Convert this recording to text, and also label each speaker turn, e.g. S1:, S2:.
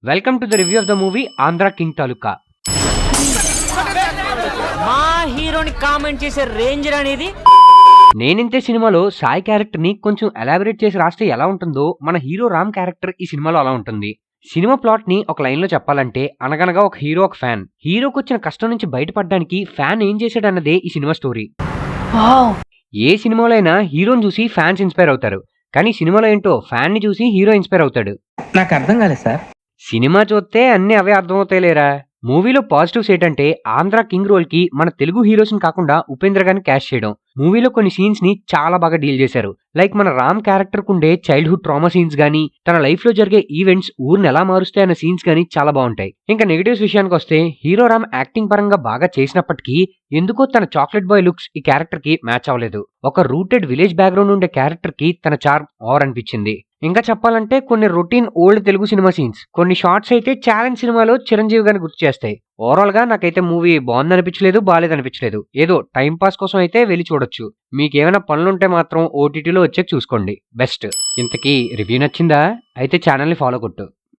S1: Welcome to the review of the movie Andhra King Taluka.
S2: మా హీరోని comment చేసే రేంజ్ అనేది
S1: నేనింతే సినిమాలో సాయి క్యారెక్టర్ ని కొంచెం ఎలాబరేట్ చేసి రాస్తే ఎలా ఉంటుందో మన హీరో రామ్ క్యారెక్టర్ ఈ సినిమాలో అలా ఉంటుంది. సినిమా ప్లాట్ ని ఒక లైన్ లో చెప్పాలంటే అనగనగా ఒక హీరో ఒక ఫ్యాన్. హీరోకి వచ్చిన కష్టం నుంచి బయటపడడానికి ఫ్యాన్ ఏం చేశాడన్నదే ఈ సినిమా స్టోరీ. ఏ సినిమాలో అయినా హీరోని చూసి ఫ్యాన్స్ ఇన్స్పైర్ అవుతారు, కానీ సినిమాలో ఏంటో ఫ్యాన్ ని చూసి హీరో ఇన్స్పైర్ అవుతాడు.
S3: నాకు అర్థం కాలేదు సార్.
S1: సినిమా చూస్తే అన్ని అవే అర్థమవుతాయి లేరా. మూవీలో పాజిటివ్స్ ఏంటంటే ఆంధ్ర కింగ్ రోల్ కి మన తెలుగు హీరోస్ ని కాకుండా ఉపేంద్ర గారిని క్యాష్ చేయడం. మూవీలో కొన్ని సీన్స్ ని చాలా బాగా డీల్ చేశారు. లైక్ మన రామ్ క్యారెక్టర్ కుండే చైల్డ్హుడ్ ట్రామా సీన్స్ గానీ, తన లైఫ్ లో జరిగే ఈవెంట్స్ ఊరిని ఎలా మారుస్తాయన్న సీన్స్ గానీ చాలా బాగుంటాయి. ఇంకా నెగటివ్స్ విషయానికి వస్తే హీరో రామ్ యాక్టింగ్ పరంగా బాగా చేసినప్పటికీ ఎందుకో తన చాక్లెట్ బాయ్ లుక్స్ ఈ క్యారెక్టర్ కి మ్యాచ్ అవ్వలేదు. ఒక రూటెడ్ విలేజ్ బ్యాక్గ్రౌండ్ ఉండే క్యారెక్టర్ కి తన చార్మ్ ఓవర్ అనిపించింది. ఇంకా చెప్పాలంటే కొన్ని routine old Telugu cinema scenes, కొన్ని షార్ట్స్ అయితే ఛాలెంజ్ సినిమాలో చిరంజీవి గారిని గుర్తు చేస్తాయి. ఓవరాల్ గా నాకైతే మూవీ బాగుందనిపించలేదు, బాలేదనిపించలేదు. ఏదో టైం పాస్ కోసం అయితే వెళ్ళి చూడొచ్చు. మీకేమైనా పనులుంటే మాత్రం ఓటీటీలో వచ్చాక చూసుకోండి బెస్ట్. ఇంతకీ రివ్యూ నచ్చిందా? అయితే ఛానల్ని ఫాలో కొట్టు.